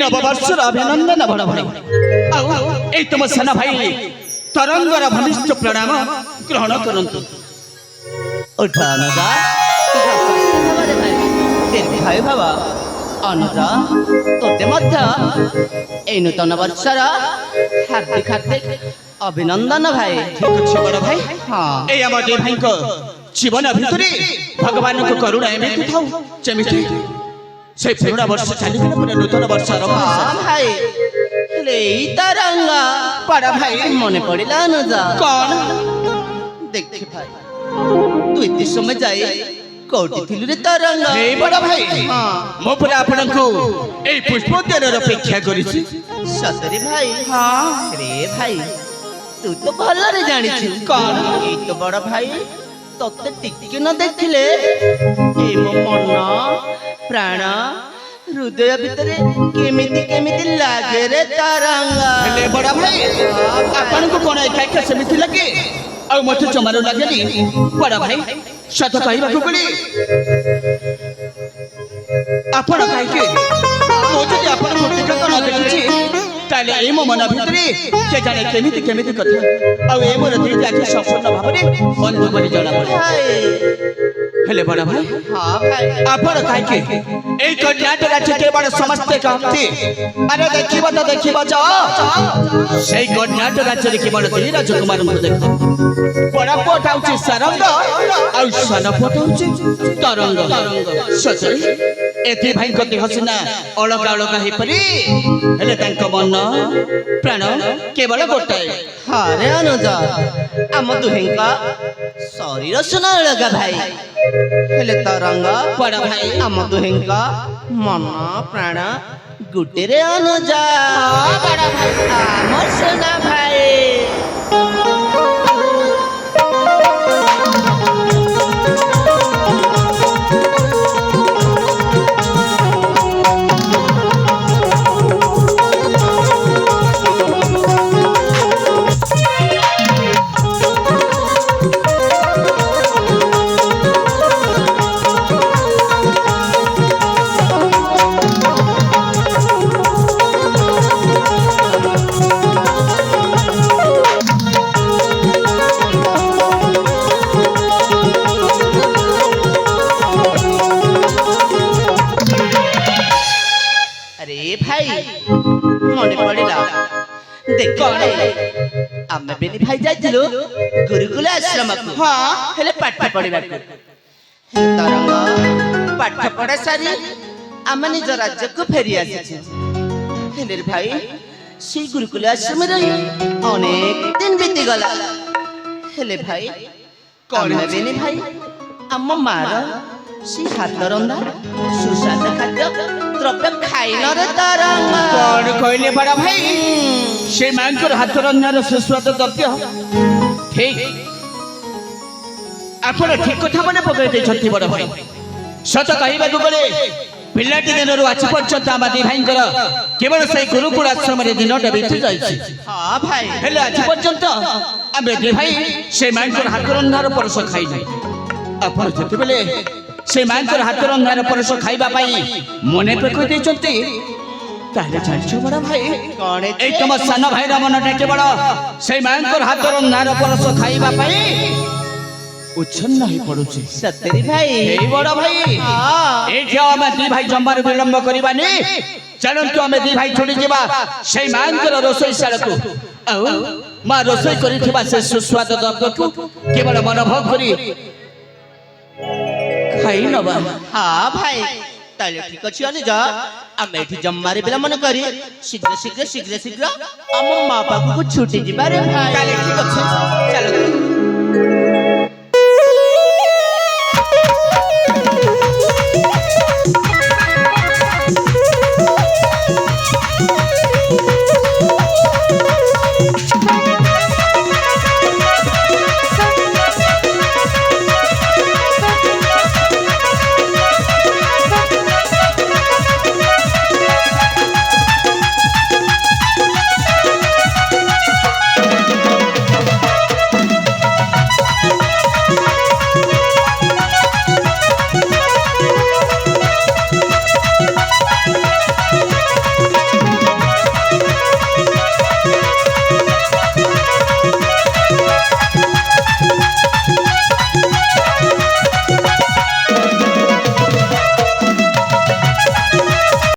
नववर्षर अभिनंदन बड़ भाई ए तुम साना भाई तरंगर भनिष्ठ प्रणाम ग्रहण करंतु उठा अनुजा भाई बाबा अनुजा तोते मध्य ए नूतन वर्षर हार्दिक हार्दिक अभिनंदन भाई। ठीक अच्छे बड़ भाई हाँ ए आम दे भाई को जीवन भितरे भगवान को करुणा एमती थाउ जेमिति से पुराना वर्ष चली गला पुरा नूतन वर्ष आरंभ हाँ भाई ले तरंगा बड़ भाई मने पड़िला अनुजा कौन देख भाई तू इतने समय जाए कोटी थिलु रे तरंगा हे बड़ भाई हाँ मो पुरा आपन को ए पुष्पोद्यान अपेक्षा करिछि सतरे भाई हां रे भाई तू तो भल रे जानि छु कौन ए तो बड़ भाई तोते टिके न देखिले ए मो मन प्राण हृदय भितरे केमिति केमिति लागे रे तरंगा हेले बड़ भाई आपन को कोन एका एका समिति लगे आ मते जमारो लागेली बड़ भाई सत कहबा को गली आपन काई के मो जदि आपन मूर्ति का न देखिछि ताले ए मो मन भितरे के जाने केमिति केमिति कथा आ ए मोर दिल जाके संपूर्ण भाबरे बंधु बनि जणा पड़े हेले बड़ भाई हां भाई आपन काई के ए कन्याट राज्य के बड़ समस्त कहते अरे देखिबा तो देखिबा जा सेई कन्याट राज्य रे के बड़ दिल राजकुमार को देखो बड़ा पोट आउची सरंग आ सन पोट आउची तरंग सचै एथि भाई कति हसिना अलका अलका हे परी हेले तांक मन प्राण केवल गोटाए अरे अनुजा आम दुहेंका शरीर सुना लगा भाई हेले तरंग बड़ भाई आम दुहेंका मन प्राण गुटे रे अनुजा बड़ भाई आम सुना भाई मने पड़िला देख आमे बेनी भाई जाइथिलु गुरुकुल आश्रम को हां हेले पाठ पढिबा को तरंग पाठ पढा सारी आमे निज राज्य को फेरी आसी हेले भाई सी गुरुकुल आश्रम रे अनेक दिन बीती गला हेले भाई कोन बेनी भाई आम मार सी हाथ रंदा सुस्वाद खाद्य द्रव्य खाइल रे तरंग कौन कहले बड़ा भाई से मांकर हाथ रंजन सुस्वाद द्रव्य ठीक आपण ठीक कथा मने पकड़ दे छथि बड़ा भाई सत कहबा को गले पिल्लाटी दिन रु आज पर्यंत आमादी भाईंकर केवल से गुरुकुल आश्रम रे दिन बीती जाइछि हां भाई हेले आज पर्यंत आमे दे भाई से मांकर हाथ रंजन परस खाइ नै आपण जति बेले से मांकर हाथ रंधार परस खाइबा पाई मने पकई देचंती ताले चालछ बड़ा भाई कोन ए तुम सान भाई रा मन टाके बड़ा से मांकर हाथ रंधार परस खाइबा पाई उछन्न ही पडुछि सतरी भाई हे बड़ा भाई हां ए जे हम दी भाई जंबार विलंब करबानी चलंतु हम दी भाई छोड़ी जेबा से मांकर रसोई साल को औ मा रसोई करिथिबा से सुस्वाद द्रव्य को केवल मन भोग करी खाई नबा हां भाई ताले ठीक अछि अनुजा आमे एठी जम्मारे बेला मन करी शीघ्र शीघ्र शीघ्र शीघ्र हम मां बाबू को छुट्टी जिबारे भाई ताले ठीक अछि चलो